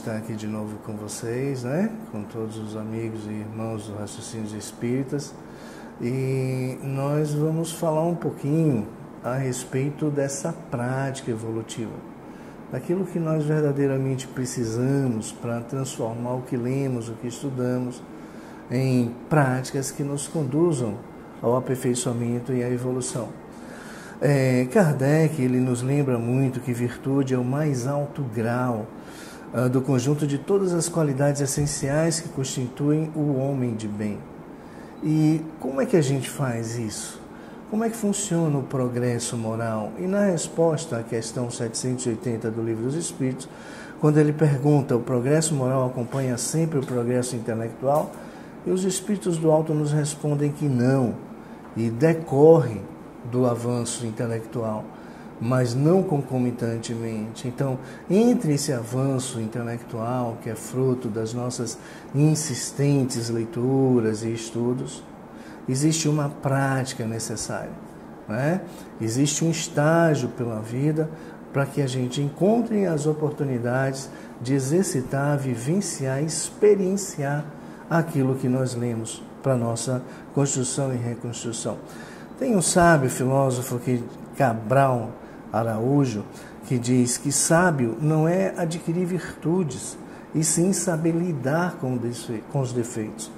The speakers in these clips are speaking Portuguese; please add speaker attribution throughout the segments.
Speaker 1: estar aqui de novo com vocês, né? Com todos os amigos e irmãos do Raciocínios Espíritas. E nós vamos falar um pouquinho a respeito dessa prática evolutiva, daquilo que nós verdadeiramente precisamos para transformar o que lemos, o que estudamos, em práticas que nos conduzam ao aperfeiçoamento e à evolução. Kardec, ele nos lembra muito que virtude é o mais alto grau do conjunto de todas as qualidades essenciais que constituem o homem de bem. E como é que a gente faz isso? Como é que funciona o progresso moral? E na resposta à questão 780 do Livro dos Espíritos, quando ele pergunta, o progresso moral acompanha sempre o progresso intelectual? E os Espíritos do Alto nos respondem que não, e decorre do avanço intelectual, mas não concomitantemente. Então, entre esse avanço intelectual, que é fruto das nossas insistentes leituras e estudos, existe uma prática necessária, né? Existe um estágio pela vida para que a gente encontre as oportunidades de exercitar, vivenciar, experienciar aquilo que nós lemos para a nossa construção e reconstrução. Tem um sábio filósofo, Cabral Araújo, que diz que sábio não é adquirir virtudes, e sim saber lidar com os defeitos.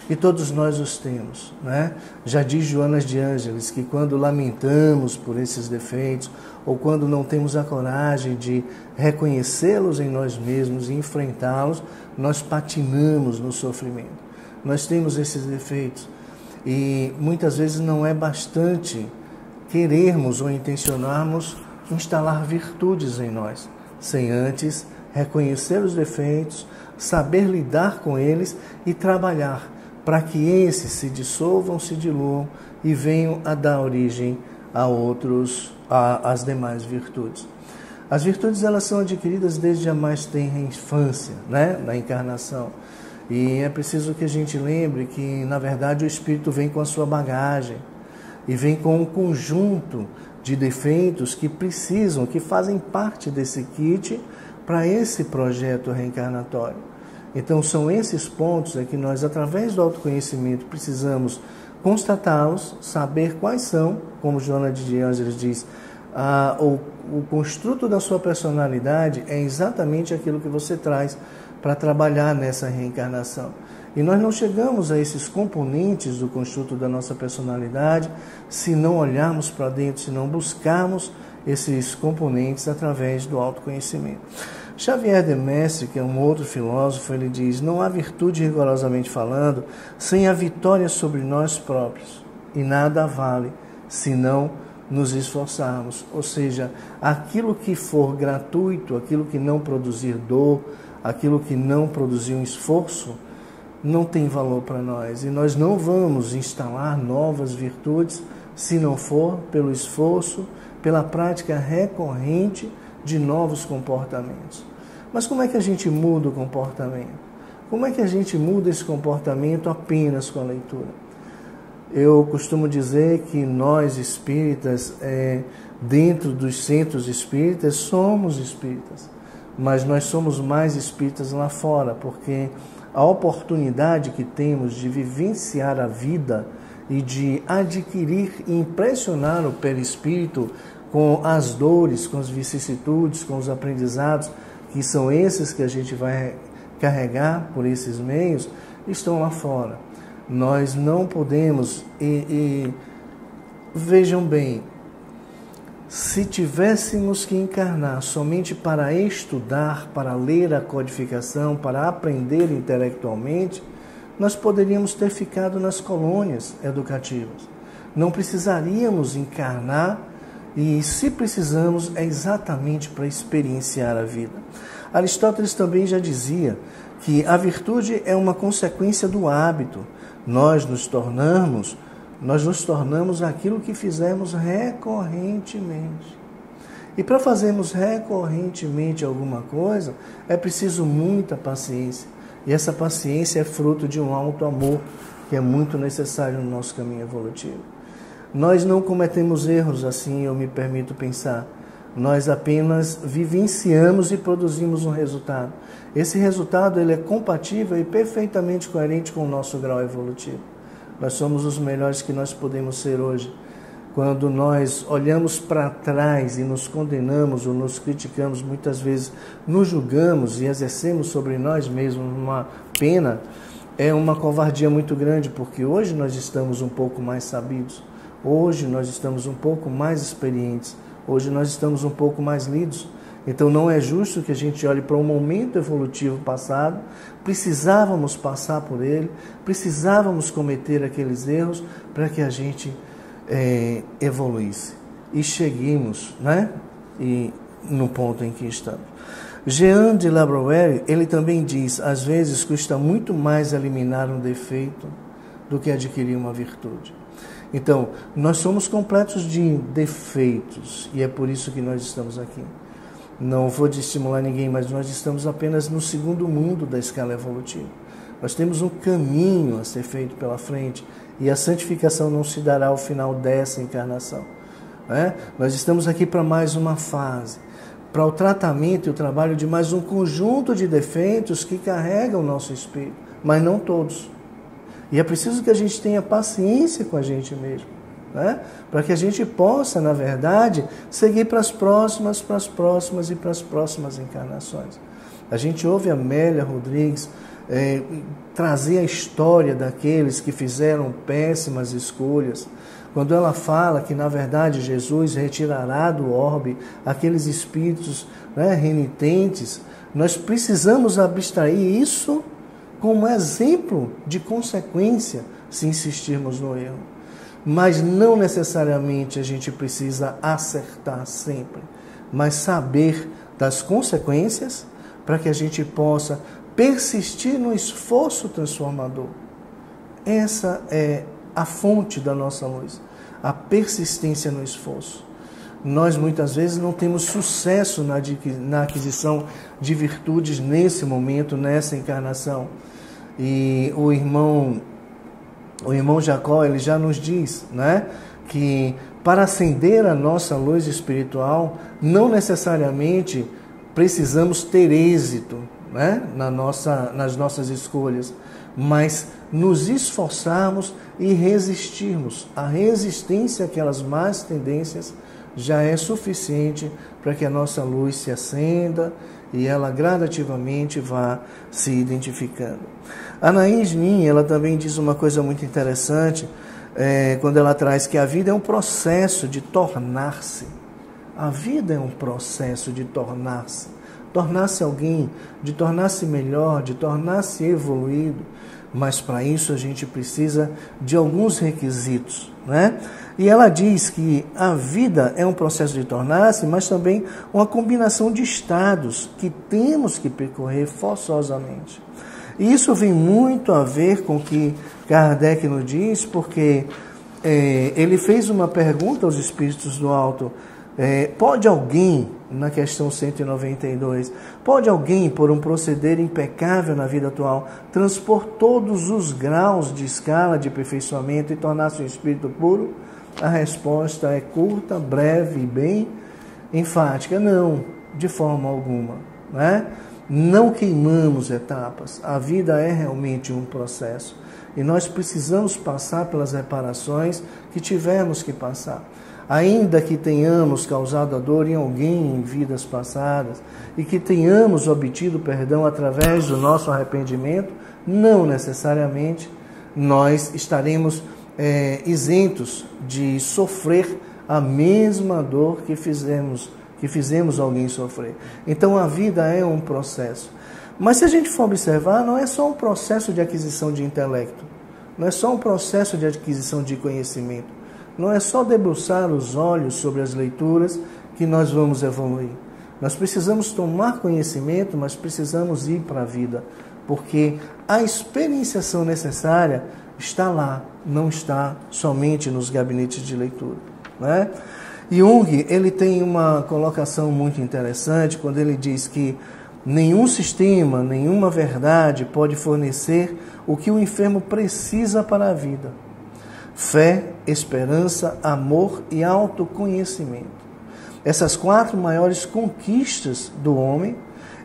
Speaker 1: E todos nós os temos, né? Já diz Joana de Ângeles que quando lamentamos por esses defeitos, ou quando não temos a coragem de reconhecê-los em nós mesmos e enfrentá-los, nós patinamos no sofrimento. Nós temos esses defeitos. E muitas vezes não é bastante querermos ou intencionarmos instalar virtudes em nós, sem antes reconhecer os defeitos, saber lidar com eles e trabalhar para que esses se dissolvam, se diluam e venham a dar origem às demais virtudes. As virtudes, elas são adquiridas desde a mais tenra infância, né, na encarnação. E é preciso que a gente lembre que, na verdade, o espírito vem com a sua bagagem e vem com um conjunto de defeitos que fazem parte desse kit para esse projeto reencarnatório. Então, são esses pontos que nós, através do autoconhecimento, precisamos constatá-los, saber quais são, como Joana de Ângeles diz, o construto da sua personalidade é exatamente aquilo que você traz para trabalhar nessa reencarnação. E nós não chegamos a esses componentes do construto da nossa personalidade se não olharmos para dentro, se não buscarmos esses componentes através do autoconhecimento. Xavier de Mestre, que é um outro filósofo, ele diz: não há virtude, rigorosamente falando, sem a vitória sobre nós próprios, e nada vale se não nos esforçarmos. Ou seja, aquilo que for gratuito, aquilo que não produzir dor, aquilo que não produzir um esforço, não tem valor para nós. E nós não vamos instalar novas virtudes se não for pelo esforço, pela prática recorrente de novos comportamentos. Mas como é que a gente muda o comportamento? Como é que a gente muda esse comportamento apenas com a leitura? Eu costumo dizer que nós espíritas, dentro dos centros espíritas, somos espíritas. Mas nós somos mais espíritas lá fora, porque a oportunidade que temos de vivenciar a vida e de adquirir e impressionar o perispírito com as dores, com as vicissitudes, com os aprendizados, que são esses que a gente vai carregar por esses meios, estão lá fora. Nós não podemos, vejam bem, se tivéssemos que encarnar somente para estudar, para ler a codificação, para aprender intelectualmente, nós poderíamos ter ficado nas colônias educativas. Não precisaríamos encarnar, e se precisamos, é exatamente para experienciar a vida. Aristóteles também já dizia que a virtude é uma consequência do hábito. Nós nos tornamos aquilo que fizemos recorrentemente. E para fazermos recorrentemente alguma coisa, é preciso muita paciência. E essa paciência é fruto de um alto amor, que é muito necessário no nosso caminho evolutivo. Nós não cometemos erros assim, eu me permito pensar, nós apenas vivenciamos e produzimos um resultado. Esse resultado ele é compatível e perfeitamente coerente com o nosso grau evolutivo. Nós somos os melhores que nós podemos ser hoje. Quando nós olhamos para trás e nos condenamos ou nos criticamos, muitas vezes nos julgamos e exercemos sobre nós mesmos uma pena, é uma covardia muito grande, porque hoje nós estamos um pouco mais sabidos, hoje nós estamos um pouco mais experientes, hoje nós estamos um pouco mais lidos. Então não é justo que a gente olhe para um momento evolutivo passado, precisávamos passar por ele, precisávamos cometer aqueles erros para que a gente evoluísse e cheguemos, né? E no ponto em que estamos. Jean de La Brouwer, ele também diz, às vezes custa muito mais eliminar um defeito do que adquirir uma virtude. Então, nós somos completos de defeitos e é por isso que nós estamos aqui. Não vou estimular ninguém, mas nós estamos apenas no segundo mundo da escala evolutiva. Nós temos um caminho a ser feito pela frente e a santificação não se dará ao final dessa encarnação. Né? Nós estamos aqui para mais uma fase, para o tratamento e o trabalho de mais um conjunto de defeitos que carregam o nosso espírito, mas não todos. E é preciso que a gente tenha paciência com a gente mesmo, né? Para que a gente possa, na verdade, seguir para as próximas encarnações. A gente ouve a Amélia Rodrigues trazer a história daqueles que fizeram péssimas escolhas, quando ela fala que, na verdade, Jesus retirará do orbe aqueles espíritos, né, renitentes. Nós precisamos abstrair isso como exemplo de consequência se insistirmos no erro. Mas não necessariamente a gente precisa acertar sempre, mas saber das consequências para que a gente possa persistir no esforço transformador. Essa é a fonte da nossa luz, a persistência no esforço. Nós muitas vezes não temos sucesso na aquisição de virtudes nesse momento, nessa encarnação. E o irmão Jacó, ele já nos diz, né, que para acender a nossa luz espiritual, não necessariamente precisamos ter êxito, né, nas nossas escolhas, mas nos esforçarmos e resistirmos. A resistência àquelas más tendências já é suficiente para que a nossa luz se acenda e ela gradativamente vá se identificando. A Anaís Nin, ela também diz uma coisa muito interessante, quando ela traz que a vida é um processo de tornar-se. A vida é um processo de tornar-se. Tornar-se alguém, de tornar-se melhor, de tornar-se evoluído. Mas para isso a gente precisa de alguns requisitos, né? E ela diz que a vida é um processo de tornar-se, mas também uma combinação de estados que temos que percorrer forçosamente. E isso vem muito a ver com o que Kardec nos diz, porque ele fez uma pergunta aos espíritos do alto. Pode alguém, na questão 192, pode alguém, por um proceder impecável na vida atual, transpor todos os graus de escala de aperfeiçoamento e tornar-se um espírito puro? A resposta é curta, breve e bem enfática. Não, de forma alguma, né? Não queimamos etapas. A vida é realmente um processo. E nós precisamos passar pelas reparações que tivermos que passar. Ainda que tenhamos causado a dor em alguém em vidas passadas e que tenhamos obtido perdão através do nosso arrependimento, não necessariamente nós estaremos isentos de sofrer a mesma dor que fizemos alguém sofrer. Então a vida é um processo. Mas se a gente for observar, não é só um processo de aquisição de intelecto, não é só um processo de aquisição de conhecimento. Não é só debruçar os olhos sobre as leituras que nós vamos evoluir. Nós precisamos tomar conhecimento, mas precisamos ir para a vida, porque a experienciação necessária está lá, não está somente nos gabinetes de leitura, né? Jung, ele tem uma colocação muito interessante quando ele diz que nenhum sistema, nenhuma verdade pode fornecer o que o enfermo precisa para a vida. Fé, esperança, amor e autoconhecimento. essas 4 maiores conquistas do homem,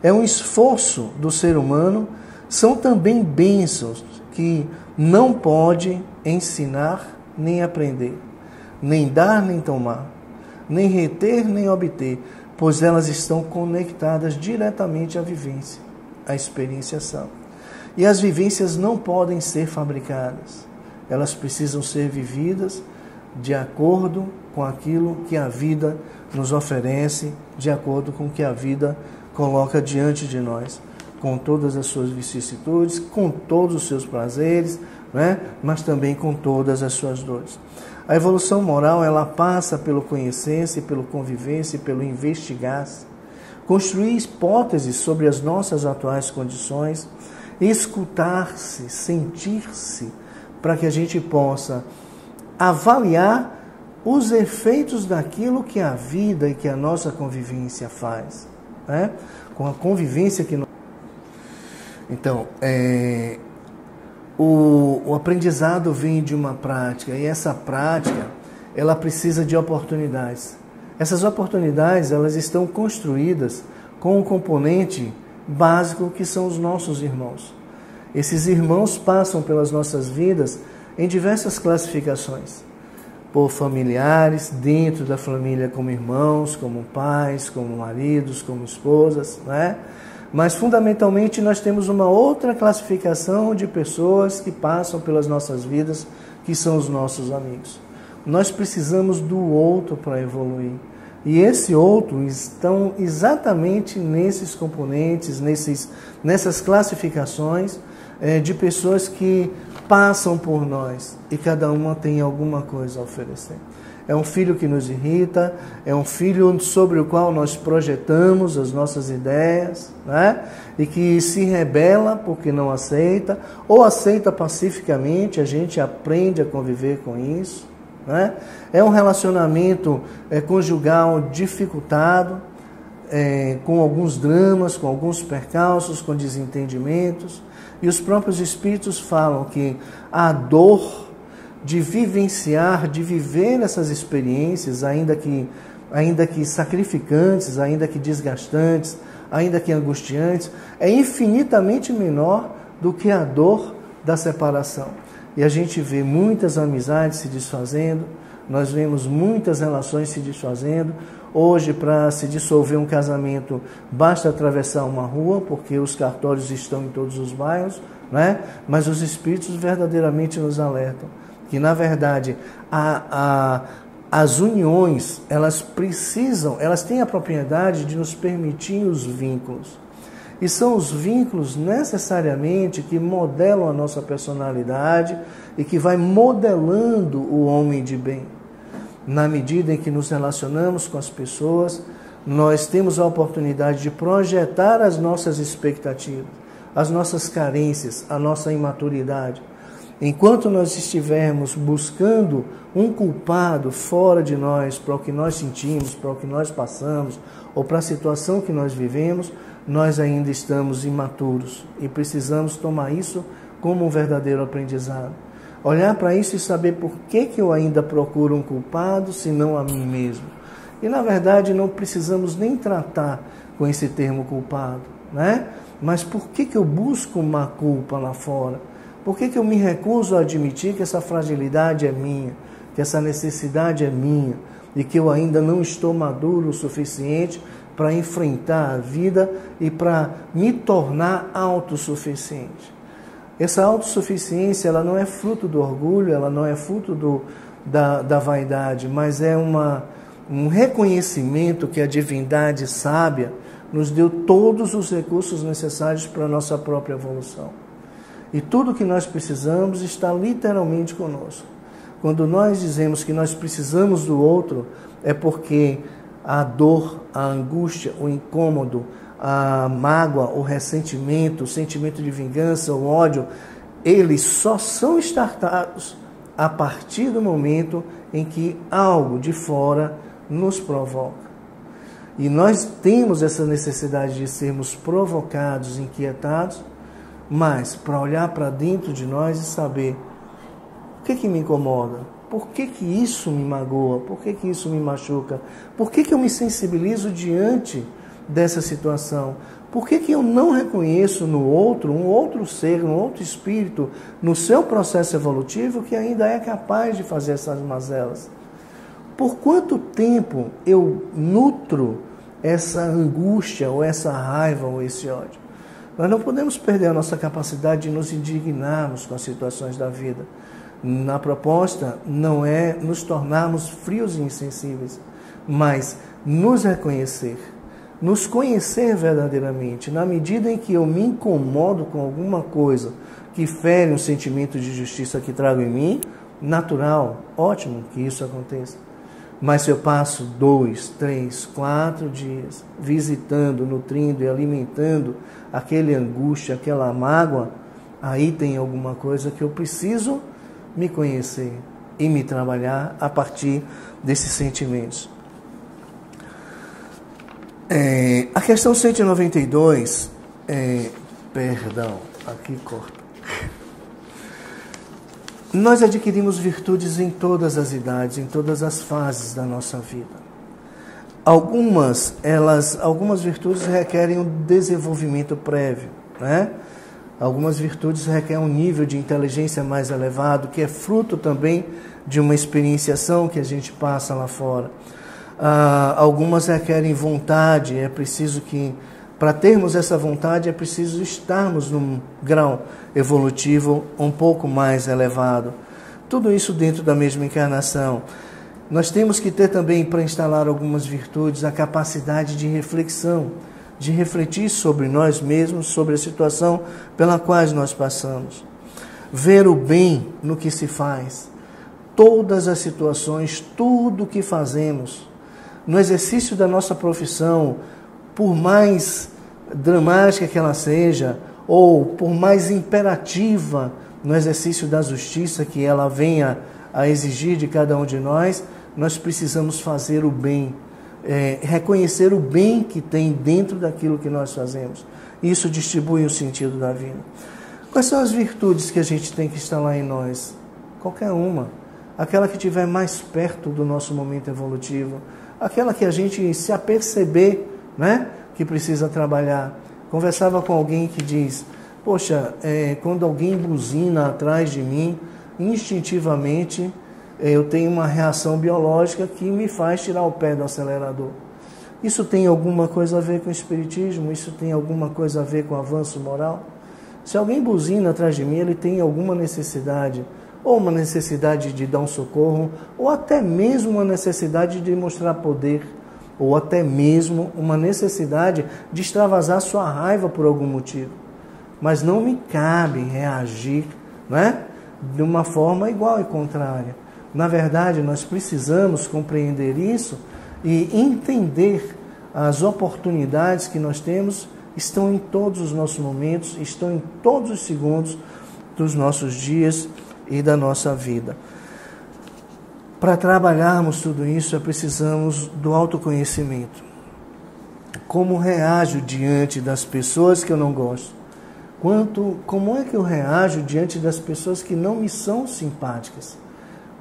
Speaker 1: é um esforço do ser humano, são também bênçãos que não pode ensinar nem aprender, nem dar nem tomar, nem reter nem obter, pois elas estão conectadas diretamente à vivência, à experienciação. E as vivências não podem ser fabricadas, elas precisam ser vividas de acordo com aquilo que a vida nos oferece, de acordo com o que a vida coloca diante de nós, com todas as suas vicissitudes, com todos os seus prazeres, né? Mas também com todas as suas dores. A evolução moral, ela passa pelo conhecer-se, pelo conviver-se, pelo investigar-se, construir hipóteses sobre as nossas atuais condições, escutar-se, sentir-se, para que a gente possa avaliar os efeitos daquilo que a vida e que a nossa convivência faz, né? Com a convivência que nós... Então, o aprendizado vem de uma prática, e essa prática, ela precisa de oportunidades. Essas oportunidades, elas estão construídas com um componente básico que são os nossos irmãos. Esses irmãos passam pelas nossas vidas em diversas classificações, por familiares, dentro da família como irmãos, como pais, como maridos, como esposas, né? Mas fundamentalmente nós temos uma outra classificação de pessoas que passam pelas nossas vidas, que são os nossos amigos. Nós precisamos do outro para evoluir. E esse outro estão exatamente nesses componentes, nessas classificações de pessoas que passam por nós e cada uma tem alguma coisa a oferecer. É um filho que nos irrita, é um filho sobre o qual nós projetamos as nossas ideias, né? E que se rebela porque não aceita, ou aceita pacificamente, a gente aprende a conviver com isso, né? É um relacionamento conjugal dificultado, com alguns dramas, com alguns percalços, com desentendimentos, e os próprios espíritos falam que a dor de vivenciar, de viver essas experiências, ainda que sacrificantes, ainda que desgastantes, ainda que angustiantes, é infinitamente menor do que a dor da separação. E a gente vê muitas amizades se desfazendo, nós vemos muitas relações se desfazendo. Hoje, para se dissolver um casamento, basta atravessar uma rua, porque os cartórios estão em todos os bairros, né? Mas os espíritos verdadeiramente nos alertam que, na verdade, as uniões, elas têm a propriedade de nos permitir os vínculos. E são os vínculos necessariamente que modelam a nossa personalidade e que vai modelando o homem de bem. Na medida em que nos relacionamos com as pessoas, nós temos a oportunidade de projetar as nossas expectativas, as nossas carências, a nossa imaturidade. Enquanto nós estivermos buscando um culpado fora de nós, para o que nós sentimos, para o que nós passamos, ou para a situação que nós vivemos, nós ainda estamos imaturos e precisamos tomar isso como um verdadeiro aprendizado. Olhar para isso e saber por que eu ainda procuro um culpado, se não a mim mesmo. E, na verdade, não precisamos nem tratar com esse termo culpado, né? Mas por que eu busco uma culpa lá fora? Por que eu me recuso a admitir que essa fragilidade é minha, que essa necessidade é minha e que eu ainda não estou maduro o suficiente para enfrentar a vida e para me tornar autossuficiente? Essa autossuficiência, ela não é fruto do orgulho, ela não é fruto da vaidade, mas é um reconhecimento que a divindade sábia nos deu todos os recursos necessários para a nossa própria evolução. E tudo que nós precisamos está literalmente conosco. Quando nós dizemos que nós precisamos do outro, é porque a dor, a angústia, o incômodo, a mágoa, o ressentimento, o sentimento de vingança, o ódio, eles só são startados a partir do momento em que algo de fora nos provoca. E nós temos essa necessidade de sermos provocados, inquietados, mas para olhar para dentro de nós e saber o que me incomoda, por que que isso me magoa? Por que que isso me machuca? Por que que eu me sensibilizo diante dessa situação? Por que que eu não reconheço no outro, um outro ser, um outro espírito, no seu processo evolutivo que ainda é capaz de fazer essas mazelas? Por quanto tempo eu nutro essa angústia, ou essa raiva, ou esse ódio? Nós não podemos perder a nossa capacidade de nos indignarmos com as situações da vida. A proposta não é nos tornarmos frios e insensíveis, mas nos reconhecer, nos conhecer verdadeiramente. Na medida em que eu me incomodo com alguma coisa que fere um sentimento de justiça que trago em mim, natural, ótimo que isso aconteça. Mas se eu passo 2, 3, 4 dias visitando, nutrindo e alimentando aquela angústia, aquela mágoa, aí tem alguma coisa que eu preciso me conhecer e me trabalhar a partir desses sentimentos. A questão 192, perdão, aqui corta. Nós adquirimos virtudes em todas as idades, em todas as fases da nossa vida. Algumas virtudes requerem um desenvolvimento prévio, né? Algumas virtudes requerem um nível de inteligência mais elevado, que é fruto também de uma experienciação que a gente passa lá fora. Algumas requerem vontade, é preciso que, para termos essa vontade, é preciso estarmos num grau evolutivo um pouco mais elevado. Tudo isso dentro da mesma encarnação. Nós temos que ter também, para instalar algumas virtudes, a capacidade de reflexão, de refletir sobre nós mesmos, sobre a situação pela qual nós passamos. Ver o bem no que se faz. Todas as situações, tudo o que fazemos, no exercício da nossa profissão, por mais dramática que ela seja, ou por mais imperativa no exercício da justiça que ela venha a exigir de cada um de nós, nós precisamos fazer o bem, reconhecer o bem que tem dentro daquilo que nós fazemos. Isso distribui o sentido da vida. Quais são as virtudes que a gente tem que instalar em nós? Qualquer uma. Aquela que estiver mais perto do nosso momento evolutivo, aquela que a gente se aperceber, né, que precisa trabalhar. Conversava com alguém que diz, poxa, quando alguém buzina atrás de mim, instintivamente eu tenho uma reação biológica que me faz tirar o pé do acelerador. Isso tem alguma coisa a ver com o espiritismo? Isso tem alguma coisa a ver com o avanço moral? Se alguém buzina atrás de mim, ele tem alguma necessidade, ou uma necessidade de dar um socorro, ou até mesmo uma necessidade de mostrar poder, ou até mesmo uma necessidade de extravasar sua raiva por algum motivo. Mas não me cabe reagir, né, de uma forma igual e contrária. Na verdade, nós precisamos compreender isso e entender as oportunidades que nós temos, estão em todos os nossos momentos, estão em todos os segundos dos nossos dias e da nossa vida. Para trabalharmos tudo isso, precisamos do autoconhecimento. Como reajo diante das pessoas que eu não gosto? Como é que eu reajo diante das pessoas que não me são simpáticas?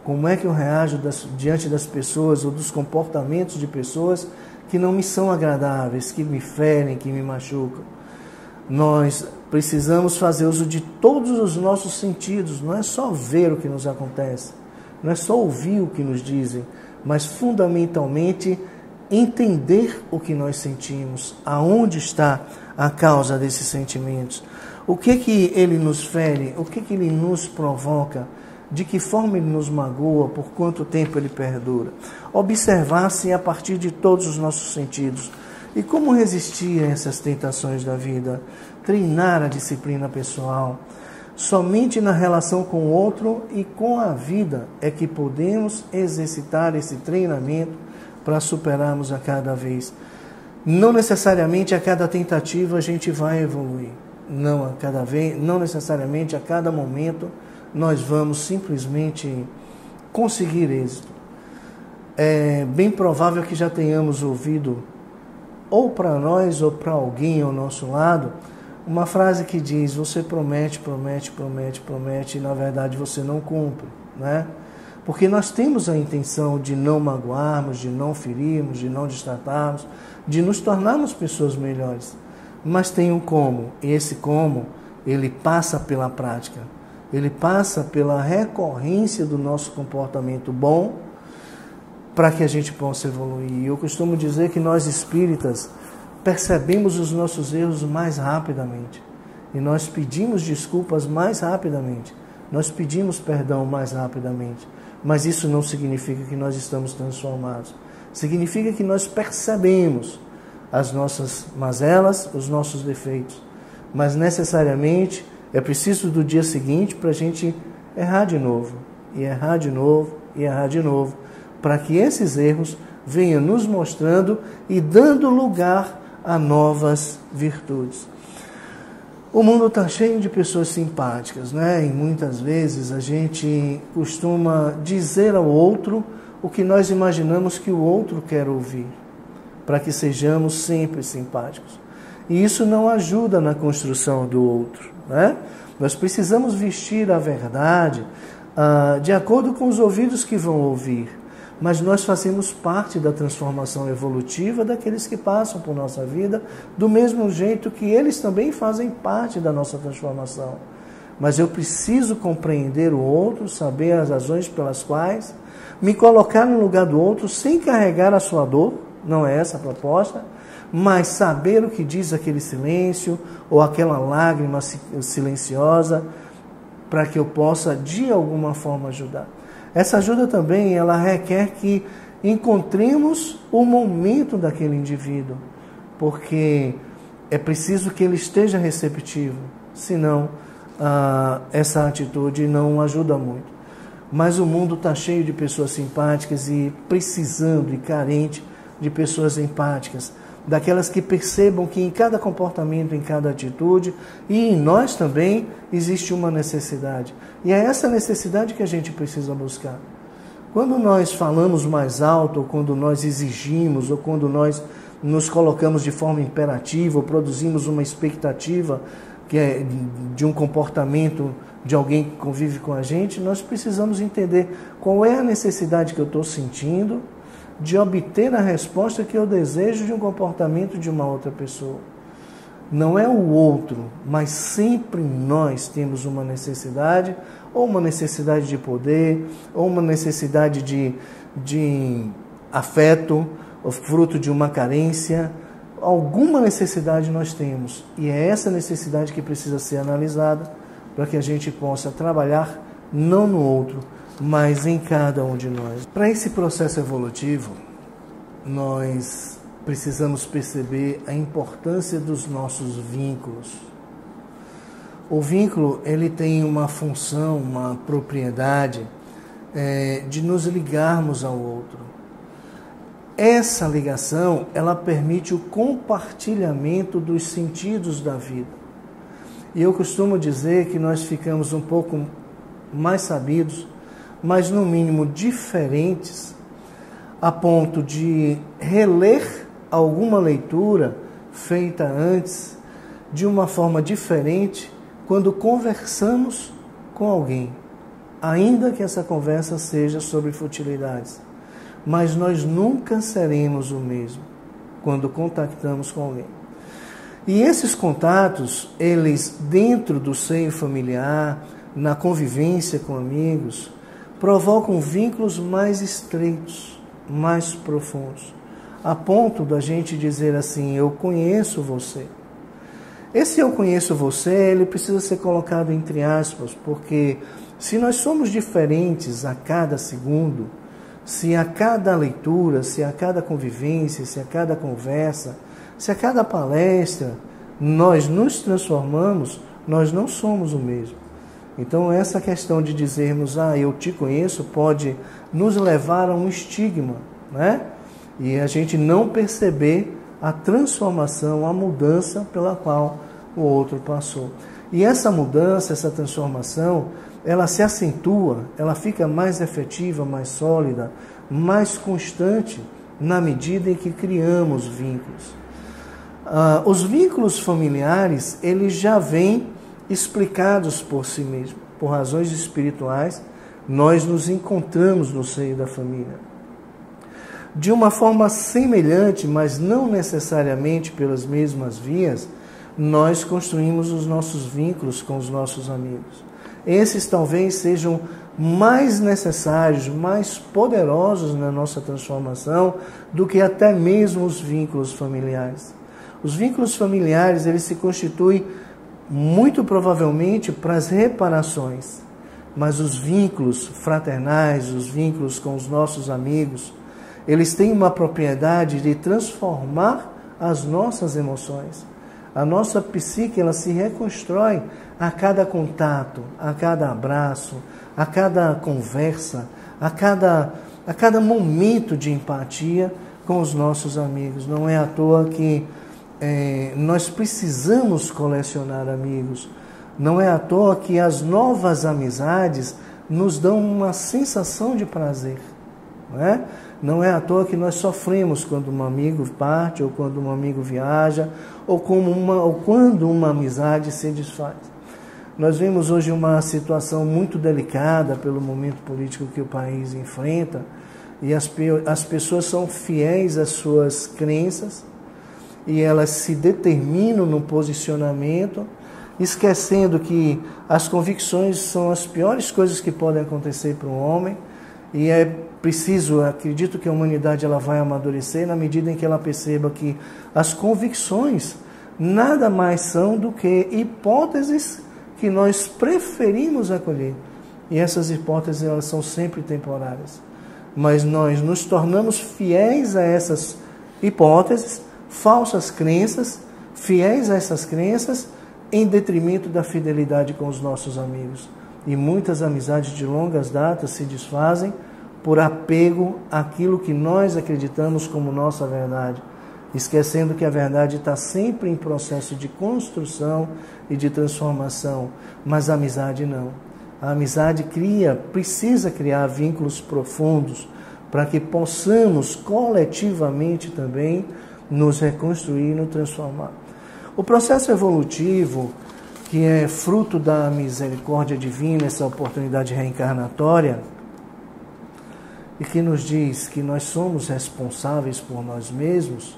Speaker 1: Como é que eu reajo diante das pessoas ou dos comportamentos de pessoas que não me são agradáveis, que me ferem, que me machucam? Nós precisamos fazer uso de todos os nossos sentidos, não é só ver o que nos acontece, não é só ouvir o que nos dizem, mas fundamentalmente entender o que nós sentimos, aonde está a causa desses sentimentos, o que ele nos fere, o que ele nos provoca, de que forma ele nos magoa, por quanto tempo ele perdura. Observar-se a partir de todos os nossos sentidos. E como resistir a essas tentações da vida? Treinar a disciplina pessoal. Somente na relação com o outro e com a vida é que podemos exercitar esse treinamento para superarmos a cada vez. Não necessariamente a cada tentativa a gente vai evoluir. Não necessariamente a cada momento nós vamos simplesmente conseguir êxito. É bem provável que já tenhamos ouvido, ou para nós ou para alguém ao nosso lado, uma frase que diz: você promete, promete, promete, promete, e na verdade você não cumpre, né? Porque nós temos a intenção de não magoarmos, de não ferirmos, de não destratarmos, de nos tornarmos pessoas melhores. Mas tem um como, e esse como, ele passa pela prática. Ele passa pela recorrência do nosso comportamento bom para que a gente possa evoluir. E eu costumo dizer que nós espíritas percebemos os nossos erros mais rapidamente. E nós pedimos desculpas mais rapidamente. Nós pedimos perdão mais rapidamente. Mas isso não significa que nós estamos transformados. Significa que nós percebemos as nossas mazelas, os nossos defeitos. Mas necessariamente é preciso do dia seguinte para a gente errar de novo. E errar de novo, e errar de novo. Para que esses erros venham nos mostrando e dando lugar a novas virtudes. O mundo está cheio de pessoas simpáticas, né? E muitas vezes a gente costuma dizer ao outro o que nós imaginamos que o outro quer ouvir, para que sejamos sempre simpáticos. E isso não ajuda na construção do outro, né? Nós precisamos vestir a verdade de acordo com os ouvidos que vão ouvir, mas nós fazemos parte da transformação evolutiva daqueles que passam por nossa vida, do mesmo jeito que eles também fazem parte da nossa transformação. Mas eu preciso compreender o outro, saber as razões pelas quais, me colocar no lugar do outro sem carregar a sua dor, não é essa a proposta, mas saber o que diz aquele silêncio ou aquela lágrima silenciosa, para que eu possa de alguma forma ajudar. Essa ajuda também, ela requer que encontremos o momento daquele indivíduo, porque é preciso que ele esteja receptivo, senão essa atitude não ajuda muito. Mas o mundo está cheio de pessoas simpáticas e precisando e carente de pessoas empáticas, daquelas que percebam que em cada comportamento, em cada atitude e em nós também existe uma necessidade. E é essa necessidade que a gente precisa buscar. Quando nós falamos mais alto, ou quando nós exigimos, ou quando nós nos colocamos de forma imperativa, ou produzimos uma expectativa que é de um comportamento de alguém que convive com a gente, nós precisamos entender qual é a necessidade que eu estou sentindo de obter a resposta que eu desejo de um comportamento de uma outra pessoa. Não é o outro, mas sempre nós temos uma necessidade, ou uma necessidade de poder, ou uma necessidade de afeto, ou fruto de uma carência. Alguma necessidade nós temos, e é essa necessidade que precisa ser analisada para que a gente possa trabalhar não no outro, mas em cada um de nós. Para esse processo evolutivo, nós precisamos perceber a importância dos nossos vínculos. O vínculo, ele tem uma função, uma propriedade de nos ligarmos ao outro. Essa ligação, ela permite o compartilhamento dos sentidos da vida. E eu costumo dizer que nós ficamos um pouco mais sabidos, mas no mínimo diferentes, a ponto de reler alguma leitura feita antes de uma forma diferente quando conversamos com alguém, ainda que essa conversa seja sobre futilidades. Mas nós nunca seremos o mesmo quando contactamos com alguém. E esses contatos, eles dentro do seio familiar, na convivência com amigos, provocam vínculos mais estreitos, mais profundos, a ponto da gente dizer assim, eu conheço você. Esse eu conheço você, ele precisa ser colocado entre aspas, porque se nós somos diferentes a cada segundo, se a cada leitura, se a cada convivência, se a cada conversa, se a cada palestra nós nos transformamos, nós não somos o mesmo. Então essa questão de dizermos, eu te conheço, pode nos levar a um estigma, né? E a gente não perceber a transformação, a mudança pela qual o outro passou. E essa mudança, essa transformação, ela se acentua, ela fica mais efetiva, mais sólida, mais constante na medida em que criamos vínculos. Os vínculos familiares, eles já vêm explicados por si mesmos, por razões espirituais, nós nos encontramos no seio da família. De uma forma semelhante, mas não necessariamente pelas mesmas vias, nós construímos os nossos vínculos com os nossos amigos. Esses talvez sejam mais necessários, mais poderosos na nossa transformação do que até mesmo os vínculos familiares. Os vínculos familiares, eles se constituem muito provavelmente para as reparações, mas os vínculos fraternais, os vínculos com os nossos amigos, eles têm uma propriedade de transformar as nossas emoções. A nossa psique, ela se reconstrói a cada contato, a cada abraço, a cada conversa, a cada momento de empatia com os nossos amigos. Não é à toa que nós precisamos colecionar amigos. Não é à toa que as novas amizades nos dão uma sensação de prazer. Não é? Não é à toa que nós sofremos quando um amigo parte, ou quando um amigo viaja, ou quando uma amizade se desfaz. Nós vemos hoje uma situação muito delicada pelo momento político que o país enfrenta, e as pessoas são fiéis às suas crenças, e elas se determinam no posicionamento, esquecendo que as convicções são as piores coisas que podem acontecer para um homem, e é preciso, acredito que a humanidade ela vai amadurecer na medida em que ela perceba que as convicções nada mais são do que hipóteses que nós preferimos acolher. E essas hipóteses elas são sempre temporárias. Mas nós nos tornamos fiéis a essas hipóteses, falsas crenças, fiéis a essas crenças, em detrimento da fidelidade com os nossos amigos. E muitas amizades de longas datas se desfazem por apego àquilo que nós acreditamos como nossa verdade, esquecendo que a verdade está sempre em processo de construção e de transformação, mas a amizade não. A amizade precisa criar vínculos profundos para que possamos coletivamente também nos reconstruir e nos transformar. O processo evolutivo, que é fruto da misericórdia divina, essa oportunidade reencarnatória, e que nos diz que nós somos responsáveis por nós mesmos,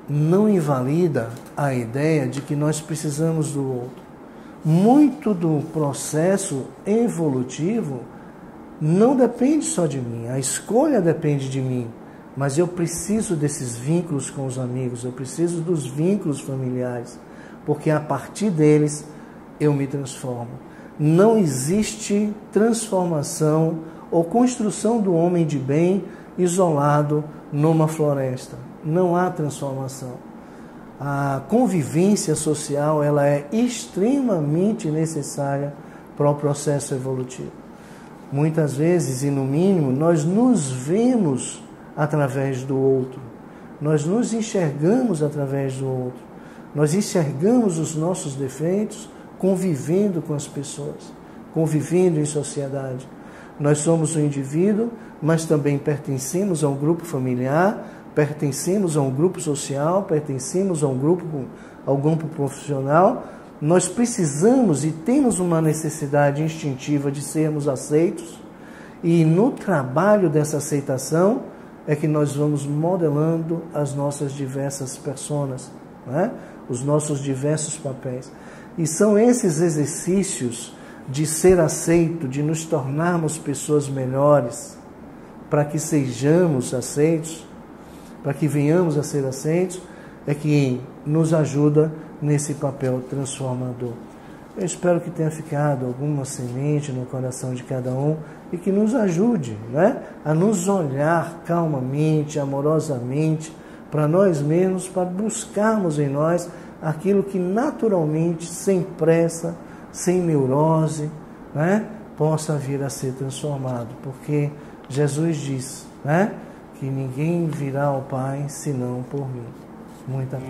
Speaker 1: não invalida a ideia de que nós precisamos do outro. Muito do processo evolutivo não depende só de mim, a escolha depende de mim, mas eu preciso desses vínculos com os amigos, eu preciso dos vínculos familiares, porque a partir deles eu me transformo. Não existe transformação ou construção do homem de bem isolado numa floresta. Não há transformação. A convivência social ela é extremamente necessária para o processo evolutivo. Muitas vezes, e no mínimo, nós nos vemos através do outro. Nós nos enxergamos através do outro. Nós enxergamos os nossos defeitos convivendo com as pessoas, convivendo em sociedade. Nós somos um indivíduo, mas também pertencemos a um grupo familiar, pertencemos a um grupo social, pertencemos a um grupo profissional. Nós precisamos e temos uma necessidade instintiva de sermos aceitos, e no trabalho dessa aceitação é que nós vamos modelando as nossas diversas personas, né? Os nossos diversos papéis. E são esses exercícios de ser aceito, de nos tornarmos pessoas melhores, para que sejamos aceitos, para que venhamos a ser aceitos, é que nos ajuda nesse papel transformador. Eu espero que tenha ficado alguma semente no coração de cada um e que nos ajude, né, a nos olhar calmamente, amorosamente, para nós mesmos, para buscarmos em nós aquilo que naturalmente, sem pressa, sem neurose, né, possa vir a ser transformado. Porque Jesus diz, né, que ninguém virá ao Pai senão por mim. Muita paz.